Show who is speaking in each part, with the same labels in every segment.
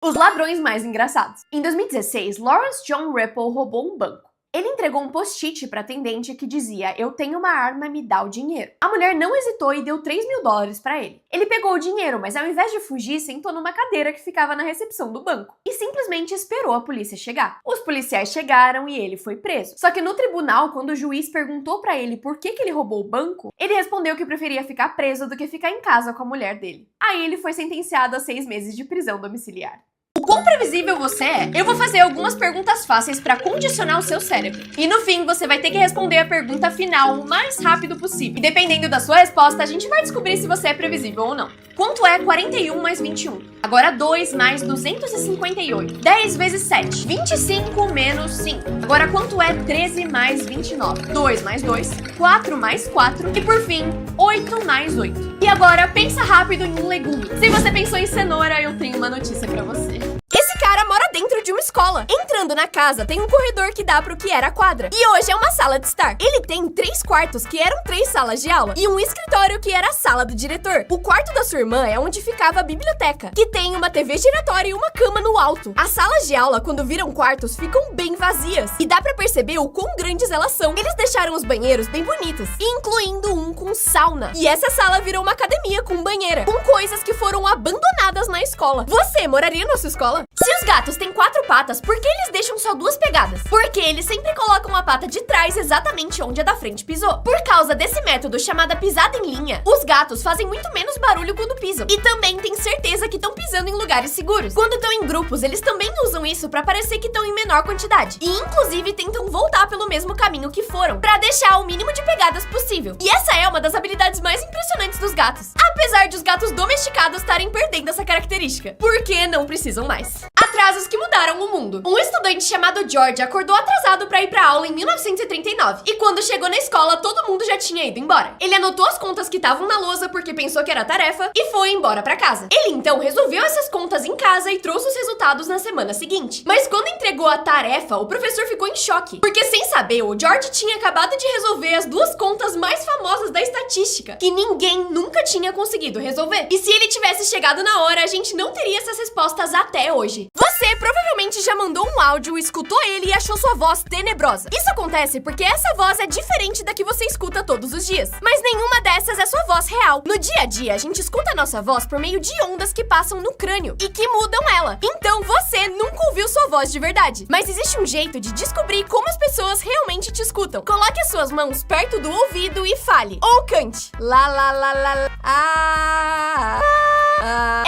Speaker 1: Os ladrões mais engraçados. Em 2016, Lawrence John Ripple roubou um banco. Ele entregou um post-it para a atendente que dizia: "Eu tenho uma arma, me dá o dinheiro." A mulher não hesitou e deu $3.000 para ele. Ele pegou o dinheiro, mas ao invés de fugir, sentou numa cadeira que ficava na recepção do banco e simplesmente esperou a polícia chegar. Os policiais chegaram e ele foi preso. Só que no tribunal, quando o juiz perguntou para ele por que ele roubou o banco, ele respondeu que preferia ficar preso do que ficar em casa com a mulher dele. Aí ele foi sentenciado a 6 meses de prisão domiciliar. O quão previsível você é? Eu vou fazer algumas perguntas fáceis para condicionar o seu cérebro. E no fim, você vai ter que responder a pergunta final o mais rápido possível. E dependendo da sua resposta, a gente vai descobrir se você é previsível ou não. Quanto é 41 mais 21? Agora 2 mais 258. 10 vezes 7. 25 menos 5. Agora quanto é 13 mais 29? 2 mais 2. 4 mais 4. E por fim, 8 mais 8. E agora pensa rápido em um legume. Se você pensou em cenoura, eu tenho uma notícia pra você. Esse cara mora dentro de uma escola. Entrando na casa, tem um corredor que dá pro que era a quadra. E hoje é uma sala de estar. Ele tem 3 quartos, que eram 3 salas de aula, e um escritório, que era a sala do diretor. O quarto da sua irmã é onde ficava a biblioteca, que tem uma TV giratória e uma cama no alto. As salas de aula, quando viram quartos, ficam bem vazias. E dá pra perceber o quão grandes elas são. Eles deixaram os banheiros bem bonitos, incluindo um com sauna. E essa sala virou uma academia com banheira, com coisas que foram abandonadas na escola. Você moraria na sua escola? Se os gatos têm 4 patas, por que eles deixam só 2 pegadas? Porque eles sempre colocam a pata de trás exatamente onde a da frente pisou. Por causa desse método chamado pisada em linha, os gatos fazem muito menos barulho quando pisam. E também tem certeza que estão pisando em lugares seguros. Quando estão em grupos, eles também usam isso pra parecer que estão em menor quantidade. E inclusive tentam voltar pelo mesmo caminho que foram, pra deixar o mínimo de pegadas possível. E essa é uma das habilidades mais impressionantes dos gatos. Apesar de os gatos domesticados estarem perdendo essa característica. Porque não precisam mais. Atrasos que mudaram o mundo. Um estudante chamado George acordou atrasado para ir para aula em 1939. E quando chegou na escola, todo mundo já tinha ido embora. Ele anotou as contas que estavam na lousa porque pensou que era tarefa e foi embora para casa. Ele então resolveu essas contas em casa e trouxe os resultados na semana seguinte. Mas quando entregou a tarefa, o professor ficou em choque. Porque sem saber, o George tinha acabado de resolver as 2 contas mais famosas da estatística, que ninguém nunca tinha conseguido resolver. E se ele tivesse chegado na hora, a gente não teria essas respostas até hoje. Você provavelmente já mandou um áudio, escutou ele e achou sua voz tenebrosa. Isso acontece porque essa voz é diferente da que você escuta todos os dias. Mas nenhuma dessas é sua voz real. No dia a dia, a gente escuta a nossa voz por meio de ondas que passam no crânio e que mudam ela. Então você nunca ouviu sua voz de verdade. Mas existe um jeito de descobrir como as pessoas realmente te escutam. Coloque as suas mãos perto do ouvido e fale. Ou cante. Lá, lá, lá, lá, lá.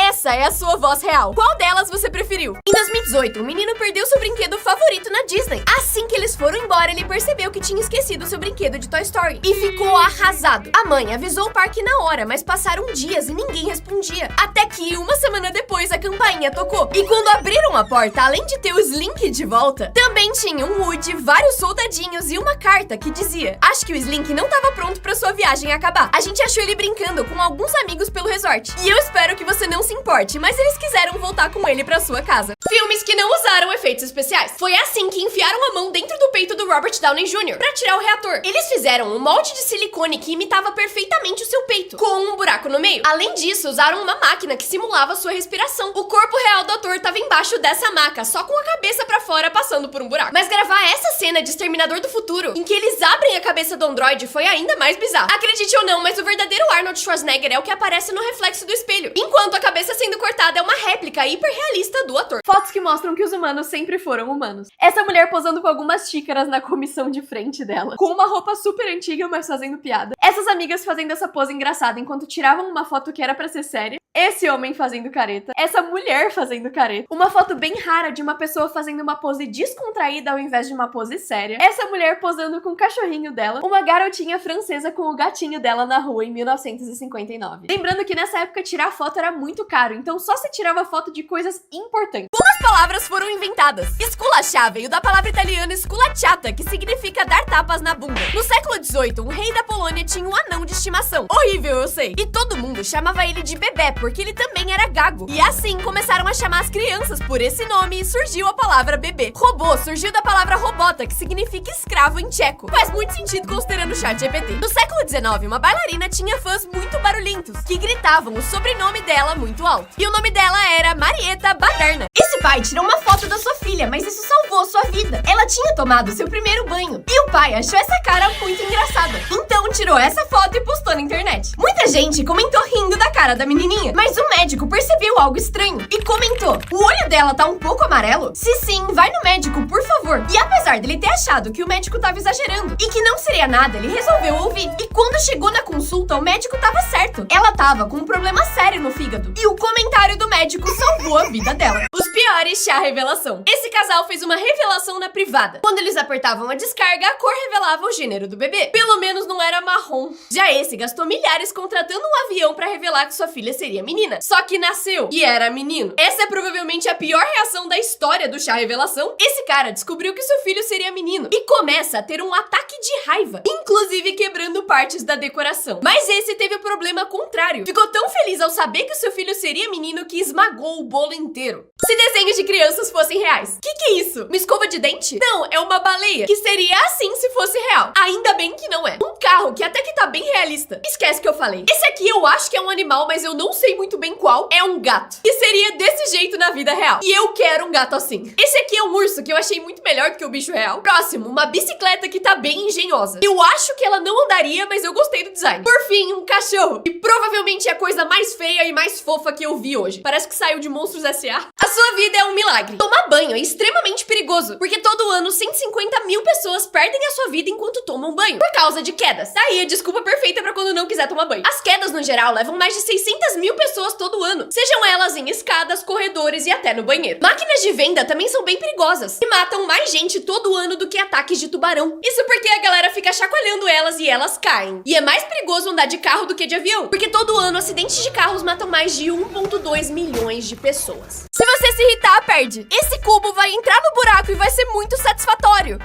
Speaker 1: Essa é a sua voz real. Qual delas você preferiu? Em 2018, um menino perdeu seu brinquedo favorito na Disney. Assim que eles foram embora, ele percebeu que tinha esquecido seu brinquedo de Toy Story e ficou arrasado. A mãe avisou o parque na hora, mas passaram dias e ninguém respondia. Até que, uma semana depois, a campainha tocou. E quando abriram a porta, além de ter o Slink de volta, também tinha um Woody, vários soldadinhos e uma carta que dizia: "Acho que o Slink não estava pronto para sua viagem acabar. A gente achou ele brincando com alguns amigos pelo resort. E eu espero que você não se importe, mas eles quiseram voltar com ele pra sua casa." Filmes que não usaram efeitos especiais. Foi assim que enfiaram a mão dentro do peito do Robert Downey Jr. pra tirar o reator. Eles fizeram um molde de silicone que imitava perfeitamente o seu peito, com um buraco no meio. Além disso, usaram uma máquina que simulava sua respiração. O corpo real do ator tava embaixo dessa maca, só com a cabeça pra fora passando por um buraco. Mas gravar essa cena de Exterminador do Futuro, em que eles abrem a cabeça do androide, foi ainda mais bizarro. Acredite ou não, mas o verdadeiro Arnold Schwarzenegger é o que aparece no reflexo do espelho, enquanto a cabeça sendo cortada é uma réplica hiperrealista do ator. Fotos que mostram que os humanos sempre foram humanos. Essa mulher posando com algumas xícaras na comissão de frente dela, com uma roupa super antiga, mas fazendo piada. Essas amigas fazendo essa pose engraçada enquanto tiravam uma foto que era pra ser séria. Esse homem fazendo careta. Essa mulher fazendo careta. Uma foto bem rara de uma pessoa fazendo uma pose descontraída ao invés de uma pose séria. Essa mulher posando com o cachorrinho dela. Uma garotinha francesa com o gatinho dela na rua em 1959. Lembrando que nessa época tirar foto era muito caro, então só se tirava foto de coisas importantes. Como as palavras foram inventadas? Esculachar veio da palavra italiana sculacciata, que significa dar tapas na bunda. No século XVIII, um rei da Polônia tinha um anão de estimação. Horrível, eu sei. E todo mundo chamava ele de Bebê, porque ele também era gago. E assim começaram a chamar as crianças por esse nome e surgiu a palavra bebê. Robô surgiu da palavra robota, que significa escravo em tcheco. Faz muito sentido considerando o ChatGPT. No século XIX, uma bailarina tinha fãs muito barulhentos, que gritavam o sobrenome dela muito alto. E o nome dela era Marieta Baderna. Esse pai tirou uma foto da sua filha, mas isso salvou sua vida. Ela tinha tomado seu primeiro banho. E o pai achou essa cara muito engraçada. Então tirou essa foto e postou na internet. Muita gente comentou rindo da cara da menininha, mas o médico percebeu algo estranho e comentou: o olho dela tá um pouco amarelo? Se sim, vai no médico, por favor. E apesar dele ter achado que o médico tava exagerando e que não seria nada, ele resolveu ouvir. E quando chegou na consulta, o médico tava certo. Ela tava com um problema sério no fígado. E o comentário do médico salvou a vida dela. Os piores chá revelação. Esse casal fez uma revelação na privada. Quando eles apertavam a descarga, a cor revelava o gênero do bebê. Pelo menos não era marrom. Já esse gastou milhares contratando um avião pra revelar que sua filha seria menina. Só que nasceu e era menino. Essa é provavelmente a pior reação da história do chá revelação. Esse cara descobriu que seu filho seria menino e começa a ter um ataque de raiva, inclusive quebrando partes da decoração. Mas esse teve o problema contrário. Ficou tão feliz ao saber que o seu filho seria menino que esmagou o bolo inteiro. Se desenhos de crianças fossem reais. Que é isso? Uma escova de dente? Não, é uma baleia, que seria assim se fosse real. Ainda bem que não é. Um carro, que até que tá bem realista. Esquece que eu falei. Esse aqui eu acho que é um animal, mas eu não sei muito bem qual. É um gato. Que seria desse jeito na vida real. E eu quero um gato assim. Esse aqui é um urso, que eu achei muito melhor do que o bicho real. Próximo, uma bicicleta que tá bem engenhosa. Eu acho que ela não andaria, mas eu gostei do design. Por fim, um cachorro. E provavelmente é a coisa mais feia e mais fofa que eu vi hoje. Parece que saiu de Monstros S.A. A sua vida é um milagre. Tomar banho é extremamente perigoso, porque todo ano 150 mil pessoas perdem a sua vida enquanto tomam banho, por causa de quedas. Tá aí a desculpa perfeita pra quando não quiser tomar banho. As quedas, no geral, levam mais de 600 mil pessoas todo ano, sejam elas em escadas, corredores e até no banheiro. Máquinas de venda também são bem perigosas e matam mais gente todo ano do que ataques de tubarão. Isso porque a galera fica chacoalhando elas e elas caem. E é mais perigoso andar de carro do que de avião, porque todo ano acidentes de carros matam mais de 1,2 milhões de pessoas. Se você se irritar, perde. Esse cubo vai entrar no buraco e vai ser muito satisfatório.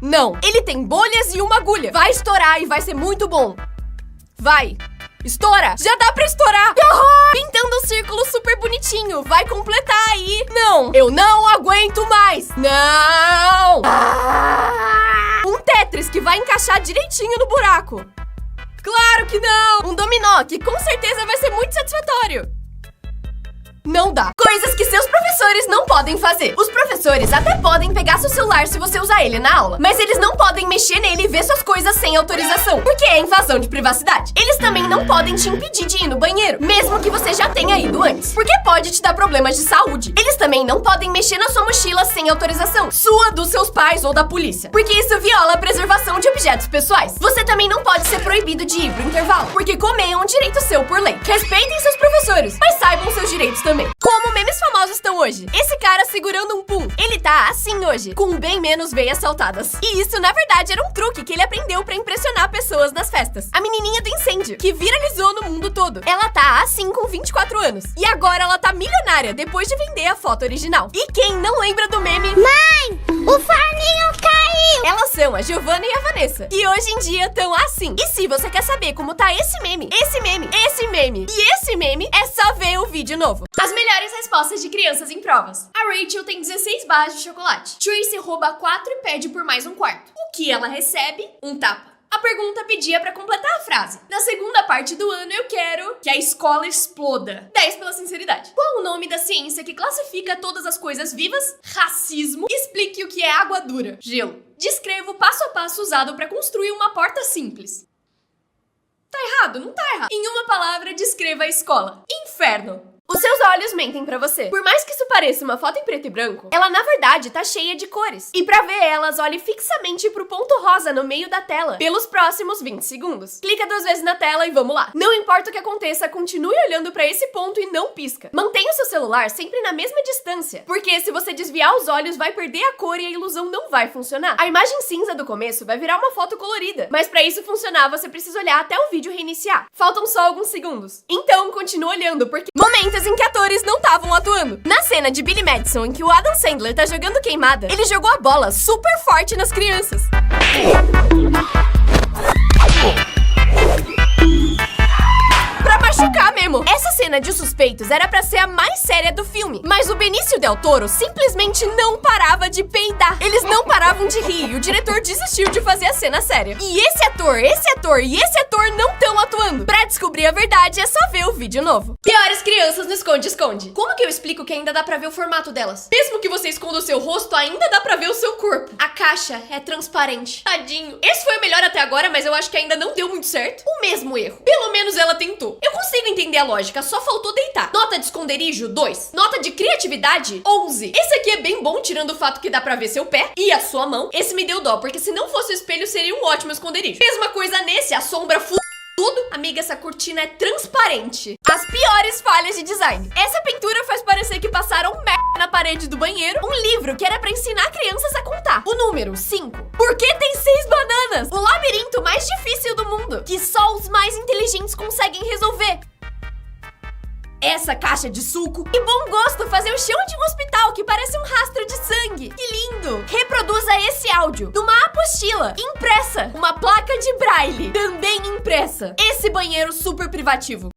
Speaker 1: Não, ele tem bolhas e uma agulha. Vai estourar e vai ser muito bom. Vai. Estoura! Já dá pra estourar! Pintando um círculo super bonitinho. Vai completar aí. Não, eu não aguento mais. Não! Um Tetris que vai encaixar direitinho no buraco. Claro que não! Um dominó que com certeza vai ser muito satisfatório. Não dá. Coisas que seus professores não podem fazer. Os professores até podem pegar seu celular se você usar ele na aula, mas eles não podem mexer nele e ver suas coisas sem autorização, porque é invasão de privacidade. Eles também não podem te impedir de ir no banheiro, mesmo que você já tenha ido antes, porque pode te dar problemas de saúde. Eles também não podem mexer na sua mochila sem autorização, sua, dos seus pais ou da polícia, porque isso viola a preservação de objetos pessoais. Você também não pode ser proibido de ir pro intervalo, porque comer é um direito seu por lei. Respeitem seus professores, mas saibam seus direitos também. Como memes famosos estão hoje. Esse cara segurando um pum. Ele tá assim hoje, com bem menos veias saltadas. E isso, na verdade, era um truque que ele aprendeu pra impressionar pessoas nas festas. A menininha do incêndio, que viralizou no mundo todo. Ela tá assim com 24 anos. E agora ela tá milionária, depois de vender a foto original. E quem não lembra do meme...
Speaker 2: Mãe, o forninho caiu!
Speaker 1: Elas são a Giovanna e a Vanessa. E hoje em dia estão assim. E se você quer saber como tá esse meme, esse meme, esse meme e esse meme, é só ver o vídeo novo. As melhores respostas de crianças em provas. A Rachel tem 16 barras de chocolate. Tracy rouba 4 e pede por mais um quarto. O que ela recebe? Um tapa. A pergunta pedia pra completar a frase. Na segunda parte do ano, eu quero que a escola exploda. 10 pela sinceridade. Qual o nome da ciência que classifica todas as coisas vivas? Racismo. Explique o que é água dura. Gelo. Descreva o passo a passo usado pra construir uma porta simples. Tá errado? Não tá errado. Em uma palavra, descreva a escola. Inferno. Os seus olhos mentem pra você. Por mais que isso pareça uma foto em preto e branco, ela na verdade tá cheia de cores. E pra ver elas, olhe fixamente pro ponto rosa no meio da tela pelos próximos 20 segundos. Clica 2 vezes na tela e vamos lá. Não importa o que aconteça, continue olhando pra esse ponto e não pisca. Mantenha o seu celular sempre na mesma distância, porque se você desviar os olhos, vai perder a cor e a ilusão não vai funcionar. A imagem cinza do começo vai virar uma foto colorida, mas pra isso funcionar, você precisa olhar até o vídeo reiniciar. Faltam só alguns segundos. Então, continue olhando, porque momentos em que atores não estavam atuando. Na cena de Billy Madison, em que o Adam Sandler tá jogando queimada, ele jogou a bola super forte nas crianças. Pra machucar mesmo. mesmo. Essa cena de suspeitos era pra ser a mais séria do filme, mas o Benício Del Toro simplesmente não parava de peidar. Eles não paravam de rir e o diretor desistiu de fazer a cena séria. E esse ator e esse ator não estão atuando. Pra descobrir a verdade é só ver o vídeo novo. Piores crianças no esconde-esconde. Como que eu explico que ainda dá pra ver o formato delas? Mesmo que você esconda o seu rosto, ainda dá pra ver o seu corpo. A caixa é transparente. Tadinho. Esse foi o melhor até agora, mas eu acho que ainda não deu muito certo. O mesmo erro. Pelo menos ela tentou. Eu consigo entender a lógica, só faltou deitar. Nota de esconderijo, 2. Nota de criatividade, 11. Esse aqui é bem bom, tirando o fato que dá pra ver seu pé e a sua mão. Esse me deu dó, porque se não fosse o espelho, seria um ótimo esconderijo. Mesma coisa nesse, a sombra tudo. Amiga, essa cortina é transparente. As piores falhas de design. Essa pintura faz parecer que passaram merda na parede do banheiro. Um livro que era pra ensinar crianças a contar. O número 5. Por que tem 6 bananas? O labirinto mais difícil do mundo, que só os mais inteligentes conseguem resolver. Essa caixa de suco. E bom gosto fazer o chão de um hospital que parece um rastro de sangue. Que lindo! Reproduza esse áudio numa apostila impressa. Uma placa de braille também impressa. Esse banheiro super privativo.